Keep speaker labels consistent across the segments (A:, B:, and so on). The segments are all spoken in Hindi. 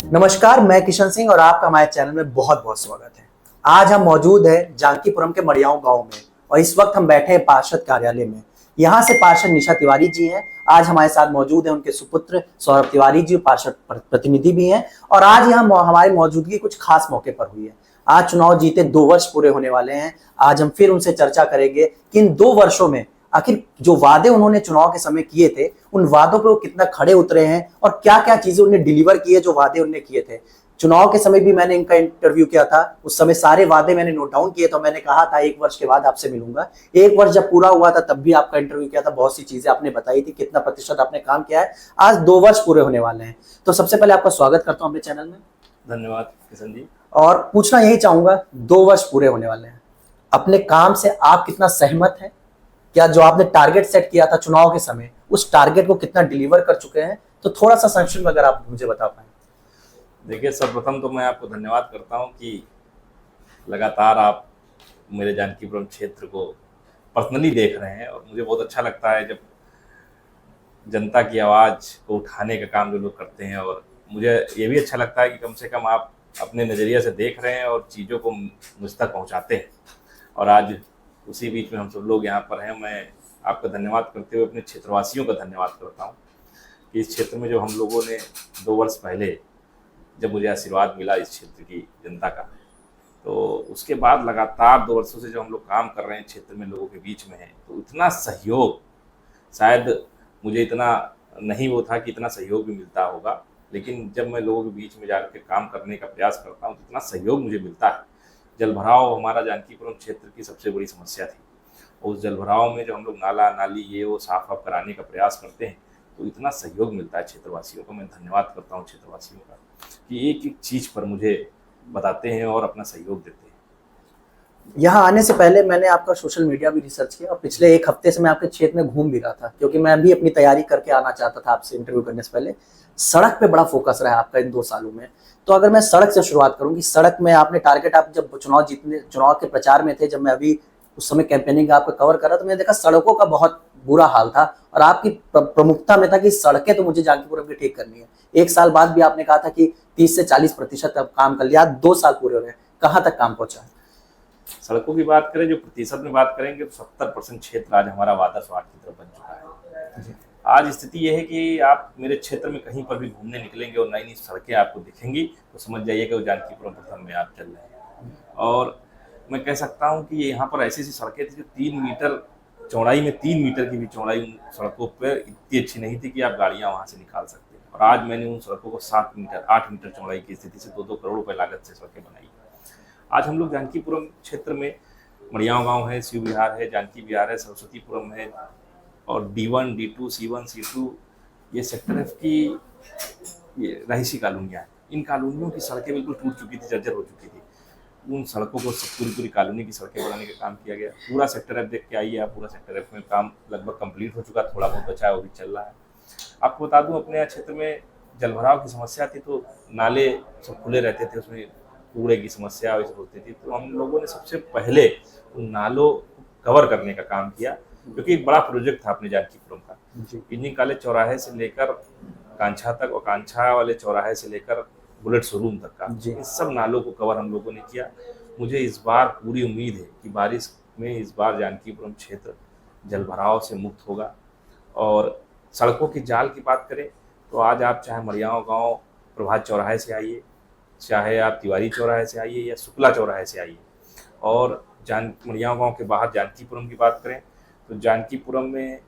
A: नमस्कार, मैं किशन सिंह और आपका हमारे चैनल में बहुत बहुत स्वागत है। आज हम मौजूद हैं जानकीपुरम के मड़ियाव गांव में और इस वक्त हम बैठे हैं पार्षद कार्यालय में। यहाँ से पार्षद निशा तिवारी जी हैं, आज हमारे साथ मौजूद हैं उनके सुपुत्र सौरभ तिवारी जी, पार्षद प्रतिनिधि भी हैं। और आज यहाँ हमारी मौजूदगी कुछ खास मौके पर हुई है। आज चुनाव जीते 2 वर्ष पूरे होने वाले हैं। आज हम फिर उनसे चर्चा करेंगे कि इन 2 वर्षों में आखिर जो वादे उन्होंने चुनाव के समय किए थे, उन वादों पे वो कितना खड़े उतरे हैं और क्या क्या चीजें उन्हें डिलीवर की है जो वादे उन्होंने किए थे। चुनाव के समय भी मैंने इनका इंटरव्यू किया था, उस समय सारे वादे मैंने नोट डाउन किए। तो मैंने कहा था 1 वर्ष के बाद आपसे मिलूंगा। 1 वर्ष जब पूरा हुआ था तब भी आपका इंटरव्यू किया था, बहुत सी चीजें आपने बताई थी, कितना प्रतिशत आपने काम किया है। आज 2 वर्ष पूरे होने वाले हैं, तो सबसे पहले आपका स्वागत करता हूं अपने चैनल में।
B: धन्यवाद किशन जी।
A: और पूछना यही चाहूंगा, 2 वर्ष पूरे होने वाले हैं, अपने काम से आप कितना सहमत हैं? क्या जो आपने टारगेट सेट किया था चुनाव के समय, उस टारगेट को कितना डिलीवर कर चुके हैं? तो थोड़ा सा संक्षिप्त में अगर आप मुझे बता पाएं।
B: देखिए, सर्वप्रथम तो मैं आपको धन्यवाद करता हूं कि लगातार आप मेरे जानकीपुरम क्षेत्र को पर्सनली देख रहे हैं और मुझे बहुत अच्छा लगता है जब जनता की आवाज़ को उठाने का काम जो लोग करते हैं। और मुझे ये भी अच्छा लगता है कि कम से कम आप अपने नज़रिए से देख रहे हैं और चीज़ों को मुझ तक पहुँचाते हैं। और आज उसी बीच में हम सब लोग यहाँ पर हैं। मैं आपका धन्यवाद करते हुए अपने क्षेत्रवासियों का धन्यवाद करता हूँ कि इस क्षेत्र में जो हम लोगों ने 2 वर्ष पहले जब मुझे आशीर्वाद मिला इस क्षेत्र की जनता का, तो उसके बाद लगातार 2 वर्षों से जो हम लोग काम कर रहे हैं क्षेत्र में लोगों के बीच में है, तो इतना सहयोग शायद मुझे इतना नहीं वो था कि इतना सहयोग भी मिलता होगा, लेकिन जब मैं लोगों के बीच में जाकर के काम करने का प्रयास करता हूँ तो इतना सहयोग मुझे मिलता है। जलभराव हमारा जानकीपुरम क्षेत्र की सबसे बड़ी समस्या थी। उस जलभराव में जो हम लोग नाला नाली ये वो साफ साफ कराने का प्रयास करते हैं, तो इतना सहयोग मिलता है क्षेत्रवासियों को। मैं धन्यवाद करता हूँ क्षेत्रवासियों का कि एक एक चीज़ पर मुझे बताते हैं और अपना सहयोग देते हैं।
A: यहाँ आने से पहले मैंने आपका सोशल मीडिया भी रिसर्च किया और पिछले 1 हफ्ते से मैं आपके क्षेत्र में घूम भी रहा था, क्योंकि मैं भी अपनी तैयारी करके आना चाहता था आपसे इंटरव्यू करने से पहले। सड़क पे बड़ा फोकस रहा है आपका इन 2 सालों में। तो अगर मैं सड़क से शुरुआत करूँ कि सड़क में आपने टारगेट, आप जब चुनाव के प्रचार में थे, जब मैं अभी उस समय कैंपेनिंग आपका कवर कर रहा, तो मैंने देखा सड़कों का बहुत बुरा हाल था और आपकी प्रमुखता में था कि सड़कें तो मुझे जानकीपुरम की ठीक करनी है। 1 साल बाद भी आपने कहा था कि 30 से 40% अब काम कर लिया। 2 साल पूरे हो रहे हैं, कहाँ तक काम पहुंचा है?
B: सड़कों की बात करें, जो प्रतिशत में बात करेंगे, तो 70% क्षेत्र आज हमारा आदर्श वार्ड की तरफ बन चुका है। आज स्थिति यह है कि आप मेरे क्षेत्र में कहीं पर भी घूमने निकलेंगे और नई नई सड़कें आपको दिखेंगी, तो समझ जाइए कि वो जानकीपुरम प्रथम में आप चल रहे हैं। और मैं कह सकता हूँ कि यहाँ पर ऐसी ऐसी सड़कें थी जो 3 मीटर चौड़ाई में, 3 मीटर की भी चौड़ाई उन सड़कों पर इतनी अच्छी नहीं थी कि आप गाड़ियाँ वहाँ से निकाल सकते हैं। और आज मैंने उन सड़कों को 7 मीटर 8 मीटर चौड़ाई की स्थिति से 2-2 करोड़ रुपए लागत से सड़कें बनाई। आज हम लोग जानकीपुरम क्षेत्र में मड़ियाव गांव है, शिव विहार है, जानकी विहार है, सरस्वतीपुरम है और D1, D2, C1, C2 ये सेक्टर F की ये रहीसी कॉलोनियाँ हैं। इन कॉलोनियों की सड़कें बिल्कुल टूट चुकी थी, जर्जर हो चुकी थी। उन सड़कों को पूरी कॉलोनी की सड़कें बनाने का काम किया गया। पूरा सेक्टर F देख के आइए आप, पूरा सेक्टर F में काम लगभग कंप्लीट हो चुका, थोड़ा बहुत बचा है वो भी चल रहा है। आपको बता दूं, अपने यहाँ क्षेत्र में जलभराव की समस्या थी, तो नाले सब खुले रहते थे, उसमें कूड़े की समस्या होती थी। तो हम लोगों ने सबसे पहले उन नालों को कवर करने का काम किया, क्योंकि एक बड़ा प्रोजेक्ट था अपने जानकीपुरम का। इंजीनियरिंग कॉलेज चौराहे से लेकर कांछा तक और कांछा वाले चौराहे से लेकर बुलेट शोरूम तक का, इन सब नालों को कवर हम लोगों ने किया। मुझे इस बार पूरी उम्मीद है कि बारिश में इस बार जानकीपुरम क्षेत्र जलभराव से मुक्त होगा। और सड़कों की जाल की बात करें तो आज आप चाहे मड़ियाव गांव प्रभात चौराहे से आइए, चाहे आप तिवारी चौराहे से आइए या शुक्ला चौराहे से आइए, और मड़ियाव गांव के बाहर जानकीपुरम की बात करें तो जानकीपुरम में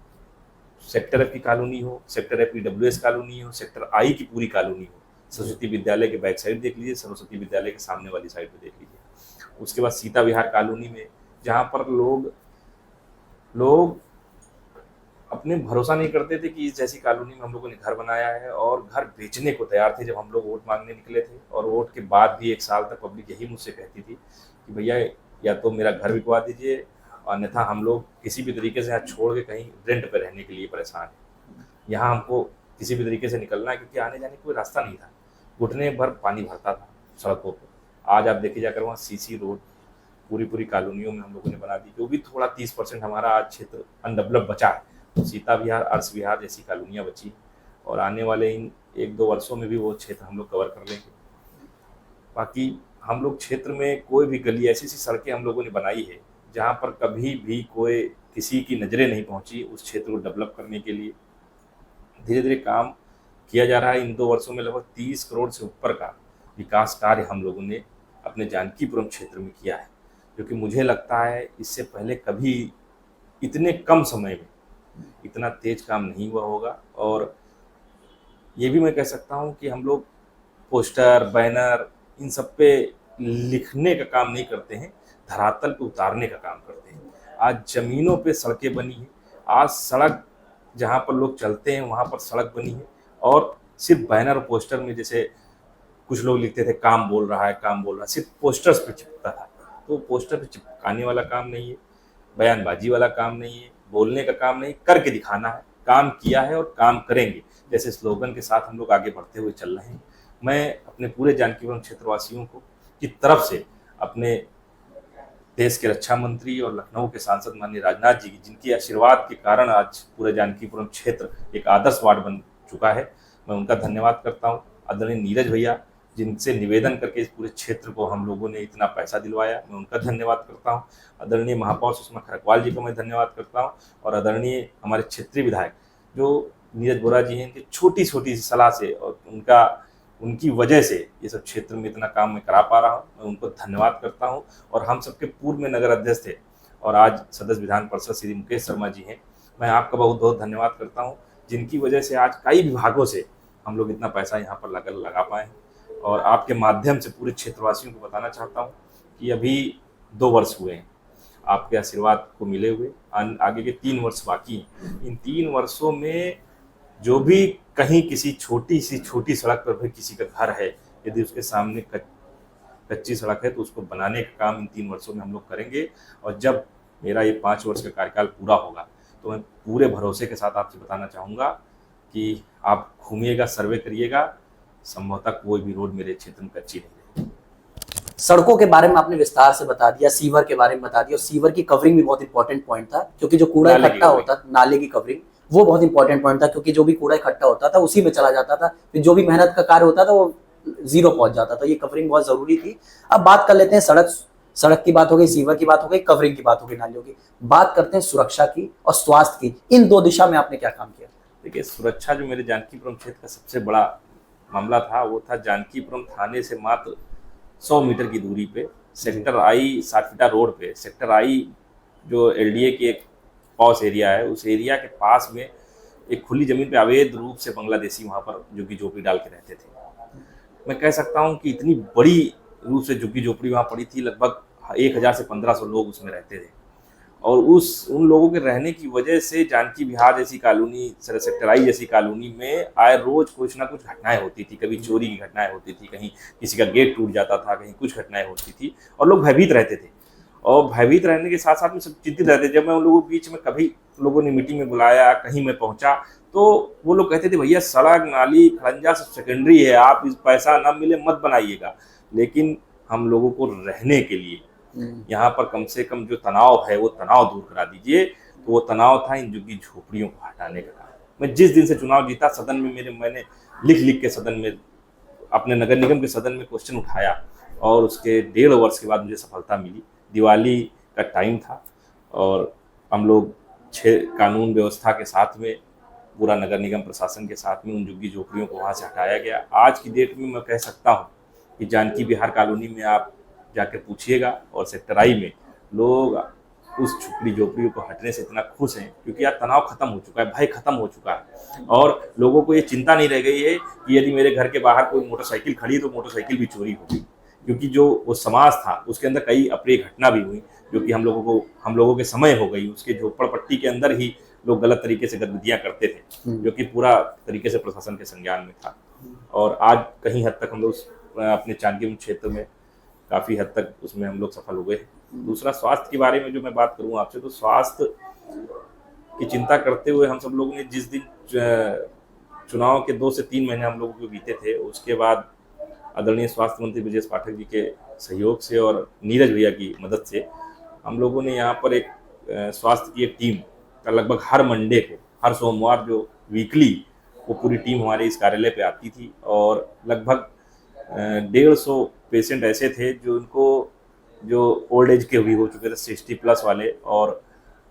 B: सेक्टर F की कॉलोनी हो, सेक्टर F की WS कॉलोनी हो, सेक्टर I की पूरी कॉलोनी हो, सरस्वती विद्यालय के बैक साइड देख लीजिए, सरस्वती विद्यालय के सामने वाली साइड पे देख लीजिए। उसके बाद सीता विहार कॉलोनी में, जहाँ पर लोग अपने भरोसा नहीं करते थे कि इस जैसी कॉलोनी में हम लोगों ने घर बनाया है, और घर बेचने को तैयार थे जब हम लोग वोट मांगने निकले थे। और वोट के बाद भी 1 साल तक पब्लिक यही मुझसे कहती थी कि भैया या तो मेरा घर बिकवा दीजिए, अन्यथा हम लोग किसी भी तरीके से यहाँ छोड़ के कहीं रेंट पे रहने के लिए परेशान हैं। यहाँ हमको किसी भी तरीके से निकलना है, क्योंकि आने जाने का कोई रास्ता नहीं था, घुटने भर पानी भरता था सड़कों पर। आज आप देखिए जाकर वहाँ CC रोड पूरी कॉलोनियों में हम लोगों ने बना दी, जो भी थोड़ा 30% हमारा आज क्षेत्र अनडेवलप बचा है। तो सीता विहार, अर्श विहार जैसी कॉलोनियाँ बची, और आने वाले इन 1-2 वर्षों में भी वो क्षेत्र हम लोग कवर कर लेंगे। बाकी हम लोग क्षेत्र में कोई भी गली, ऐसी-ऐसी सड़कें हम लोगों ने बनाई है, जहाँ पर कभी भी कोई किसी की नज़रें नहीं पहुँची उस क्षेत्र को डेवलप करने के लिए। धीरे-धीरे काम किया जा रहा है। इन 2 वर्षों में लगभग 30 करोड़ से ऊपर का विकास कार्य हम लोगों ने अपने जानकीपुरम क्षेत्र में किया है, जो कि मुझे लगता है इससे पहले कभी इतने कम समय में इतना तेज काम नहीं हुआ होगा। और ये भी मैं कह सकता हूँ कि हम लोग पोस्टर, बैनर इन सब पे लिखने का काम नहीं करते हैं, धरातल पे उतारने का काम करते हैं। आज ज़मीनों पे सड़कें बनी हैं, आज सड़क जहाँ पर लोग चलते हैं वहाँ पर सड़क बनी है, और सिर्फ बैनर और पोस्टर में जैसे कुछ लोग लिखते थे काम बोल रहा है, काम बोल रहा है, सिर्फ पोस्टर्स पे चिपकता था। तो पोस्टर पे चिपकाने वाला काम नहीं है, बयानबाजी वाला काम नहीं है, बोलने का काम नहीं, करके दिखाना है। काम किया है और काम करेंगे, जैसे स्लोगन के साथ हम लोग आगे बढ़ते हुए चल रहे हैं। मैं अपने पूरे जानकीपुरम क्षेत्रवासियों को की तरफ से अपने देश के रक्षा मंत्री और लखनऊ के सांसद माननीय राजनाथ जी की, जिनकी आशीर्वाद के कारण आज पूरा जानकीपुरम क्षेत्र एक आदर्श वार्ड बन चुका है, मैं उनका धन्यवाद करता हूँ। आदरणीय नीरज भैया, जिनसे निवेदन करके इस पूरे क्षेत्र को हम लोगों ने इतना पैसा दिलवाया, मैं उनका धन्यवाद करता हूँ। आदरणीय महापौर सुषमा खरकवाल जी का मैं धन्यवाद करता हूँ, और आदरणीय हमारे क्षेत्रीय विधायक जो नीरज बोरा जी हैं, इनकी छोटी-छोटी सी सलाह से और उनकी वजह से ये सब क्षेत्र में इतना काम मैं करा पा रहा हूँ। मैं उनको धन्यवाद करता हूँ। और हम सबके पूर्व में नगर अध्यक्ष थे और आज सदस्य विधान परिषद श्री मुकेश शर्मा जी हैं, मैं आपका बहुत-बहुत धन्यवाद करता हूँ, जिनकी वजह से आज कई विभागों से हम लोग इतना पैसा यहाँ पर लगा पाए हैं। और आपके माध्यम से पूरे क्षेत्रवासियों को बताना चाहता हूँ कि अभी 2 वर्ष हुए हैं आपके आशीर्वाद को मिले हुए, आगे के 3 वर्ष बाकी हैं। इन 3 वर्षों में जो भी कहीं किसी छोटी सड़क पर भी किसी का घर है, यदि उसके सामने कच्ची सड़क है तो उसको बनाने का काम इन 3 वर्षों में हम लोग करेंगे। और जब मेरा ये 5 वर्ष का कार्यकाल पूरा होगा तो मैं पूरे भरोसे के साथ आपसे बताना चाहूँगा कि आप घूमिएगा, सर्वे करिएगा, संभवतः कोई भी रोड मेरे क्षेत्र में कच्ची नहीं है।
A: सड़कों के बारे में आपने विस्तार से बता दिया, सीवर के बारे में बता दिया, और सीवर की कवरिंग भी बहुत इंपॉर्टेंट पॉइंट था, क्योंकि जो कूड़ा इकट्ठा होता, नाले की कवरिंग, वो बहुत इंपॉर्टेंट पॉइंट था, क्योंकि जो भी कूड़ा इकट्ठा होता था उसी में चला जाता था, फिर जो भी मेहनत का कार्य होता था वो जीरो पहुंच जाता था। ये कवरिंग बहुत जरूरी थी। अब बात कर लेते हैं सड़क की बात हो गई, सीवर की बात हो गई, कवरिंग की बात हो गई, नालियों की बात करते हैं, सुरक्षा की और स्वास्थ्य की। इन 2 दिशा में आपने क्या काम किया?
B: देखिए, सुरक्षा जो मेरे जानकीपुरम क्षेत्र का सबसे बड़ा मामला था वो था जानकीपुरम थाने से मात्र 100 मीटर की दूरी पे सेक्टर आई सातफिटा रोड पे, सेक्टर आई जो एलडीए की एक पॉश एरिया है, उस एरिया के पास में एक खुली जमीन पे अवैध रूप से बांग्लादेशी वहाँ पर झुग्गी झोपड़ी डाल के रहते थे। मैं कह सकता हूँ कि इतनी बड़ी रूप से झुग्गी झोपड़ी वहाँ पड़ी थी, लगभग 1000 से 1500 लोग उसमें रहते थे। और उन लोगों के रहने की वजह से जानकी विहार जैसी कॉलोनी, सेक्टर आई जैसी कॉलोनी में आए रोज कुछ ना कुछ घटनाएं होती थी। कभी चोरी की घटनाएं होती थी, कहीं किसी का गेट टूट जाता था, कहीं कुछ घटनाएं होती थी, और लोग भयभीत रहते थे। और भयभीत रहने के साथ साथ में सब चिंतित रहते थे। जब मैं उन लोगों के बीच में कभी लोगों ने मीटिंग में बुलाया, कहीं मैं पहुंचा, तो वो लोग कहते थे भैया सड़क नाली खड़ंजा सब सेकेंडरी है, आप इस पैसा ना मिले मत बनाइएगा, लेकिन हम लोगों को रहने के लिए यहाँ पर कम से कम जो तनाव है वो तनाव दूर करा दीजिए। तो वो तनाव था इन झुग्गी झोपड़ियों को हटाने का काम। मैं जिस दिन से चुनाव जीता, सदन में मैंने लिख के सदन में, अपने नगर निगम के सदन में क्वेश्चन उठाया, और उसके 1.5 वर्ष के बाद मुझे सफलता मिली। दिवाली का टाइम था और हम लोग कानून व्यवस्था के साथ में, पूरा नगर निगम प्रशासन के साथ में उन झुग्गी झोपड़ियों को वहाँ से हटाया गया। आज की डेट में मैं कह सकता हूँ कि जानकी विहार कॉलोनी में आप जाकर पूछिएगा, और सेक्टर आई में लोग उस झुग्गी झोपड़ियों को हटने से इतना खुश हैं, क्योंकि यार तनाव खत्म हो चुका है, भय खत्म हो चुका है, और लोगों को ये चिंता नहीं रह गई है कि यदि मेरे घर के बाहर कोई मोटरसाइकिल खड़ी तो मोटरसाइकिल भी चोरी होगी। क्योंकि जो वो समाज था उसके अंदर कई अप्रिय घटना भी हुई, जो कि हम लोगों के समय हो गई। उसके झोपड़पट्टी के अंदर ही लोग गलत तरीके से गतिविधियां करते थे, जो कि पूरा तरीके से प्रशासन के संज्ञान में था। और आज कहीं हद तक हम लोग अपने जानकीपुरम क्षेत्र में काफ़ी हद तक उसमें हम लोग सफल हुए हैं। दूसरा, स्वास्थ्य के बारे में जो मैं बात करूँ आपसे, तो स्वास्थ्य की चिंता करते हुए हम सब लोगों ने, जिस दिन चुनाव के 2 से 3 महीने हम लोगों को बीते थे, उसके बाद आदरणीय स्वास्थ्य मंत्री ब्रजेश पाठक जी के सहयोग से और नीरज भैया की मदद से हम लोगों ने यहाँ पर एक स्वास्थ्य की एक टीम का लगभग हर मंडे को, हर सोमवार जो वीकली वो पूरी टीम हमारे इस कार्यालय पे आती थी और लगभग 150 पेशेंट ऐसे थे जो ओल्ड एज के भी हो चुके थे, 60+ वाले, और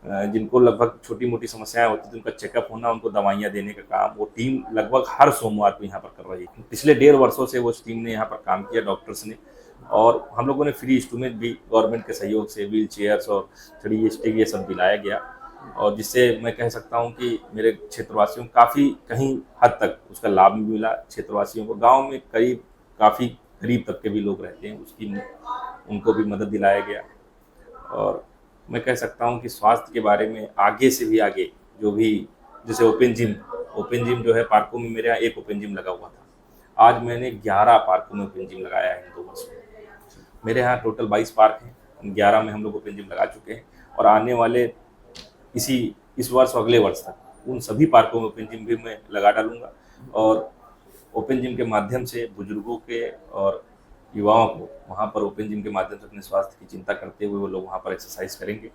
B: जिनको लगभग छोटी मोटी समस्याएं होती थी, उनका चेकअप होना, उनको दवाइयाँ देने का काम वो टीम लगभग हर सोमवार को यहाँ पर कर रही थी। पिछले 1.5 वर्षों से वो टीम ने यहाँ पर काम किया, डॉक्टर्स ने, और हम लोगों ने फ्री इंस्ट्रूमेंट भी गवर्नमेंट के सहयोग से, व्हील चेयर्स और छड़ी स्टिक ये सब दिलाया गया, और जिससे मैं कह सकता हूँ कि मेरे क्षेत्रवासियों को काफ़ी कहीं हद तक उसका लाभ भी मिला। क्षेत्रवासियों को, गाँव में काफ़ी गरीब तबके भी लोग रहते हैं, उनको भी मदद दिलाया गया। और मैं कह सकता हूँ कि स्वास्थ्य के बारे में आगे से भी आगे जो भी, जैसे ओपन जिम जो है पार्कों में, मेरे यहाँ एक ओपन जिम लगा हुआ था, आज मैंने 11 पार्कों में ओपन जिम लगाया है इन 2 वर्षों में। मेरे यहाँ टोटल 22 पार्क हैं, 11 में हम लोग ओपन जिम लगा चुके हैं, और आने वाले इस वर्ष और अगले वर्ष तक उन सभी पार्कों में ओपन जिम भी मैं लगा डालूंगा, और ओपन जिम के माध्यम से बुजुर्गों के और युवाओं को वहाँ पर ओपन जिम के माध्यम से अपने स्वास्थ्य की चिंता करते हुए वो लोग वहाँ पर एक्सरसाइज करेंगे।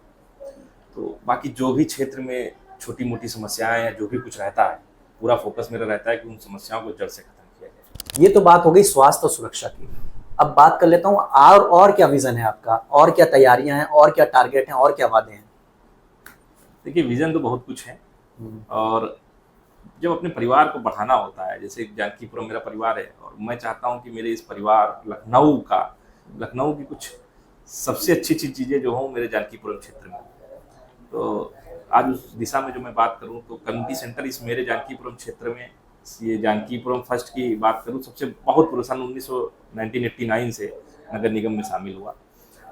B: तो बाकी जो भी क्षेत्र में छोटी मोटी समस्याएं या जो भी कुछ रहता है, पूरा फोकस मेरा रहता है कि उन समस्याओं को जड़ से खत्म किया जाए।
A: ये तो बात हो गई स्वास्थ्य और सुरक्षा की। अब बात कर लेता हूँ और क्या विजन है आपका, और क्या तैयारियां हैं, और क्या टारगेट हैं, और क्या वादे हैं?
B: देखिए, विजन तो बहुत कुछ है, और जब अपने परिवार को बढ़ाना होता है, जैसे जानकीपुरम मेरा परिवार है, और मैं चाहता हूं कि मेरे इस परिवार लखनऊ की कुछ सबसे अच्छी चीज़ें जो हों मेरे जानकीपुरम क्षेत्र में। तो आज उस दिशा में जो मैं बात करूं, तो कम्युनिटी सेंटर इस मेरे जानकीपुरम क्षेत्र में, ये जानकीपुरम फर्स्ट की बात करूं, सबसे बहुत पूर्व सन 1989 से नगर निगम में शामिल हुआ,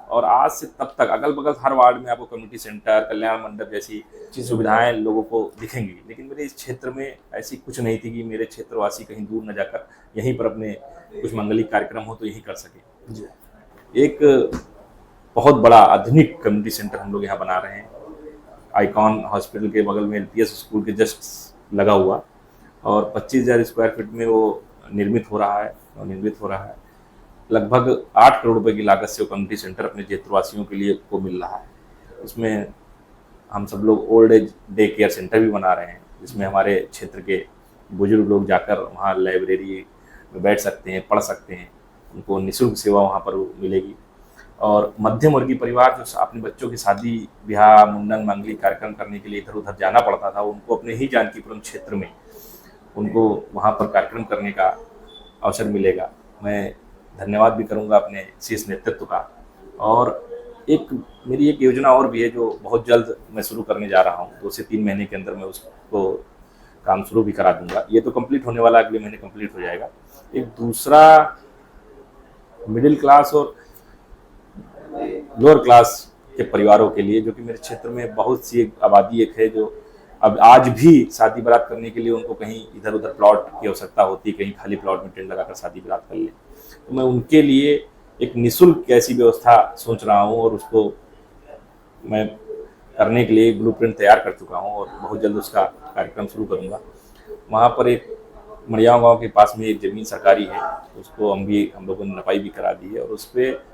B: और आज से तब तक अगल बगल हर वार्ड में आपको कम्युनिटी सेंटर, कल्याण मंडप जैसी सुविधाएं लोगों को दिखेंगी, लेकिन मेरे इस क्षेत्र में ऐसी कुछ नहीं थी कि मेरे क्षेत्रवासी कहीं दूर न जाकर यहीं पर अपने कुछ मंगलिक कार्यक्रम हो तो यहीं कर सके। एक बहुत बड़ा आधुनिक कम्युनिटी सेंटर हम लोग यहाँ बना रहे हैं, आइकॉन हॉस्पिटल के बगल में LPS स्कूल के जस्ट लगा हुआ, और 25,000 स्क्वायर फीट में वो निर्मित हो रहा है। लगभग 8 करोड़ रुपए की लागत से वो कम्युनिटी सेंटर अपने क्षेत्रवासियों के लिए को मिल रहा है। उसमें हम सब लोग old age day care centre भी बना रहे हैं, जिसमें हमारे क्षेत्र के बुजुर्ग लोग जाकर वहाँ लाइब्रेरी में बैठ सकते हैं, पढ़ सकते हैं, उनको निःशुल्क सेवा वहाँ पर मिलेगी। और मध्यम वर्गीय परिवार जो अपने बच्चों की शादी ब्याह, मुंडन, मांगलिक कार्यक्रम करने के लिए इधर उधर जाना पड़ता था, उनको अपने ही जानकीपुरम क्षेत्र में उनको वहाँ पर कार्यक्रम करने का अवसर मिलेगा। मैं धन्यवाद भी करूंगा अपने शीर्ष नेतृत्व का। और मेरी एक योजना और भी है जो बहुत जल्द मैं शुरू करने जा रहा हूँ, 2 से 3 महीने के अंदर मैं उसको काम शुरू भी करा दूंगा। ये तो कंप्लीट होने वाला, अगले महीने कंप्लीट हो जाएगा। एक दूसरा मिडिल क्लास और लोअर क्लास के परिवारों के लिए, जो कि मेरे क्षेत्र में बहुत सी आबादी एक है जो अब आज भी शादी बारात करने के लिए उनको कहीं इधर उधर प्लॉट की आवश्यकता होती है, कहीं खाली प्लॉट में टेंट लगाकर शादी बारात कर ले, तो मैं उनके लिए एक निःशुल्क ऐसी व्यवस्था सोच रहा हूँ, और उसको मैं करने के लिए ब्लूप्रिंट तैयार कर चुका हूँ, और बहुत जल्द उसका कार्यक्रम शुरू करूँगा। वहाँ पर एक मड़ियाव गांव के पास में एक ज़मीन सरकारी है, उसको हम लोगों ने नपाई भी करा दी है, और उस पर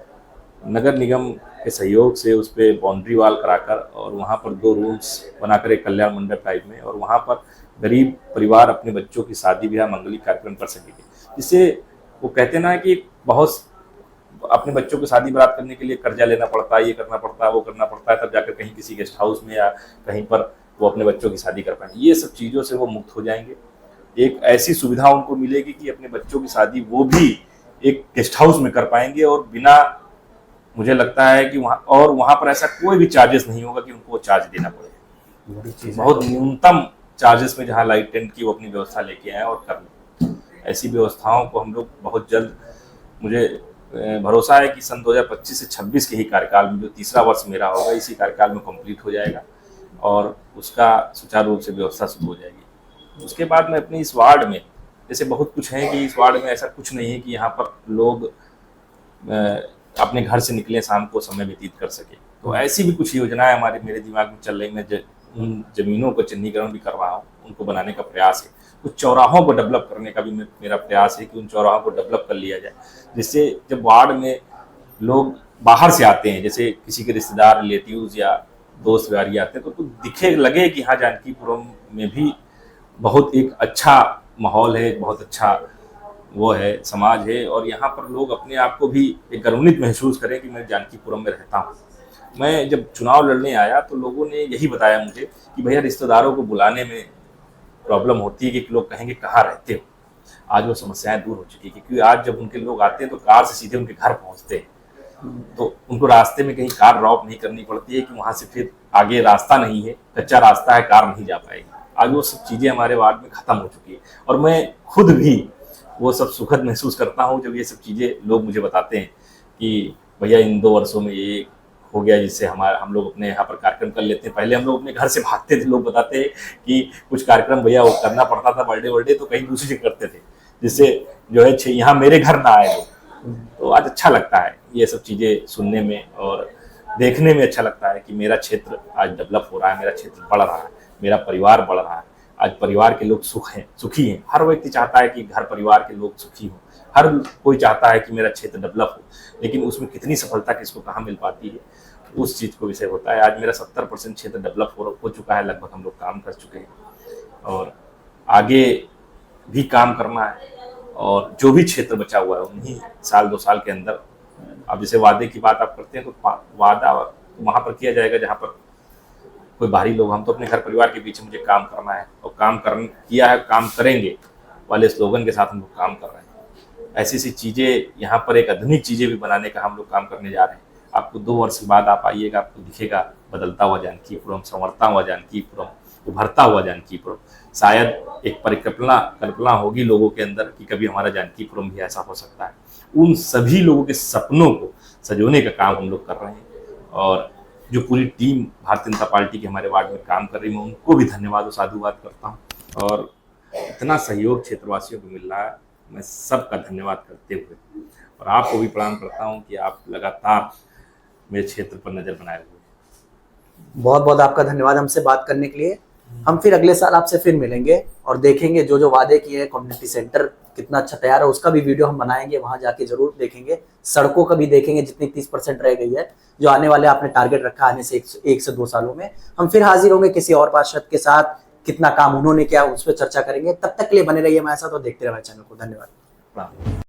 B: नगर निगम के सहयोग से उस पर बाउंड्री वाल कराकर, और वहाँ पर 2 रूम्स बनाकर एक कल्याण मंडप टाइप में, और वहाँ पर गरीब परिवार अपने बच्चों की शादी ब्याह, मंगलिक कार्यक्रम कर सकेंगे। जिससे वो कहते ना कि बहुत अपने बच्चों की शादी बारात करने के लिए कर्जा लेना पड़ता है, ये करना पड़ता है, वो करना पड़ता है, तब जाकर कहीं किसी गेस्ट हाउस में या कहीं पर वो अपने बच्चों की शादी कर पाएंगे। ये सब चीज़ों से वो मुक्त हो जाएंगे। एक ऐसी सुविधा उनको मिलेगी कि अपने बच्चों की शादी वो भी एक गेस्ट हाउस में कर पाएंगे, और बिना, मुझे लगता है कि वहाँ पर ऐसा कोई भी चार्जेस नहीं होगा कि उनको चार्ज देना पड़े। बहुत न्यूनतम चार्जेस में जहाँ लाइट टेंट की वो अपनी व्यवस्था लेके आए और कर लें। ऐसी व्यवस्थाओं को हम लोग बहुत जल्द, मुझे भरोसा है कि सन 2025 से 26 के ही कार्यकाल में, जो तीसरा वर्ष मेरा होगा, इसी कार्यकाल में कंप्लीट हो जाएगा, और उसका सुचारू रूप से व्यवस्था शुरू हो जाएगी। उसके बाद मैं अपनी इस वार्ड में, जैसे बहुत कुछ है कि इस वार्ड में ऐसा कुछ नहीं है कि यहाँ पर लोग अपने घर से निकले शाम को समय व्यतीत कर सके, तो ऐसी भी कुछ योजनाएं मेरे दिमाग में चल रही। मैं उन जमीनों को चिन्हीकरण भी कर रहा हूँ, उनको बनाने का प्रयास है। कुछ चौराहों को डेवलप करने का भी मेरा प्रयास है कि उन चौराहों को डेवलप कर लिया जाए, जिससे जब वार्ड में लोग बाहर से आते हैं, जैसे किसी के रिश्तेदार, रिलेटिव्स या दोस्त यारी आते हैं, तो दिखे लगे कि हाँ, जानकीपुरम में भी बहुत एक अच्छा माहौल है, बहुत अच्छा वो है, समाज है, और यहाँ पर लोग अपने आप को भी एक गर्वित महसूस करें कि मैं जानकीपुरम में रहता हूँ। मैं जब चुनाव लड़ने आया तो लोगों ने यही बताया मुझे कि भैया रिश्तेदारों को बुलाने में प्रॉब्लम होती है कि लोग कहेंगे कहाँ रहते हो। आज वो समस्याएं दूर हो चुकी है, क्योंकि आज जब उनके लोग आते हैं तो कार से सीधे उनके घर पहुंचते हैं, तो उनको रास्ते में कहीं कार ड्रॉप नहीं करनी पड़ती है कि वहां से फिर आगे रास्ता नहीं है, कच्चा रास्ता है, कार नहीं जा पाएगी। आज वो सब चीजें हमारे वार्ड में खत्म हो चुकी है, और मैं खुद भी वो सब सुखद महसूस करता हूँ जब ये सब चीजें लोग मुझे बताते हैं कि भैया इन 2 वर्षों में ये हो गया, जिससे हम लोग अपने यहाँ पर कार्यक्रम कर लेते हैं। पहले हम लोग अपने घर से भागते थे, लोग बताते हैं कि कुछ कार्यक्रम भैया वो करना पड़ता था, बर्थडे तो कहीं दूसरी जगह करते थे, जिससे जो है यहाँ मेरे घर ना आए लोग। तो आज अच्छा लगता है ये सब चीजें सुनने में और देखने में। अच्छा लगता है कि मेरा क्षेत्र आज डेवलप हो रहा है, मेरा क्षेत्र बढ़ रहा है, मेरा परिवार बढ़ रहा है। आज परिवार के लोग सुखी हैं। हर व्यक्ति चाहता है कि घर परिवार के लोग सुखी हों, हर कोई चाहता है कि मेरा क्षेत्र डेवलप हो, लेकिन उसमें कितनी सफलता किसको कहाँ मिल पाती है, उस चीज़ को विषय होता है। आज मेरा 70% क्षेत्र डेवलप हो चुका है, लगभग हम लोग काम कर चुके हैं, और आगे भी काम करना है। और जो भी क्षेत्र बचा हुआ है उन्हीं 1-2 साल के अंदर, अब जैसे वादे की बात आप करते हैं तो वादा वहाँ पर किया जाएगा जहाँ पर कोई बाहरी लोग, हम तो अपने घर परिवार के पीछे मुझे काम करना है, और किया है, काम करेंगे वाले स्लोगन के साथ हम लोग काम कर रहे हैं। ऐसी ऐसी चीज़ें यहाँ पर, एक आधुनिक चीज़ें भी बनाने का हम लोग काम करने जा रहे हैं। आपको 2 वर्ष बाद आप आइएगा, आपको दिखेगा बदलता हुआ जानकीपुरम, संवरता हुआ जानकीपुरम, उभरता हुआ जानकीपुरम। शायद एक कल्पना होगी लोगों के अंदर कि कभी हमारा जानकीपुरम भी ऐसा हो सकता है। उन सभी लोगों के सपनों को सजोने का काम हम लोग कर रहे हैं, और जो पूरी टीम भारतीय जनता पार्टी की हमारे वार्ड में काम कर रही है, मैं उनको भी धन्यवाद और साधुवाद करता हूँ। और इतना सहयोग क्षेत्रवासियों को मिल रहा है, मैं सबका धन्यवाद करते हुए, और आपको भी प्रणाम करता हूँ कि आप लगातार मेरे क्षेत्र पर नजर बनाए हुए।
A: बहुत बहुत आपका धन्यवाद हमसे बात करने के लिए। हम फिर अगले साल आपसे फिर मिलेंगे और देखेंगे जो जो वादे किए हैं, कम्युनिटी सेंटर कितना अच्छा तैयार है उसका भी वीडियो हम बनाएंगे, वहां जाके जरूर देखेंगे। सड़कों का भी देखेंगे, जितनी 30% रह गई है, जो आने वाले आपने टारगेट रखा आने से 1 से 2 सालों में। हम फिर हाजिर होंगे किसी और पार्षद के साथ, कितना काम उन्होंने किया उस पर चर्चा करेंगे। तब तक के लिए बने रहिए हमारे साथ और देखते रहिए हमारे चैनल को। धन्यवाद।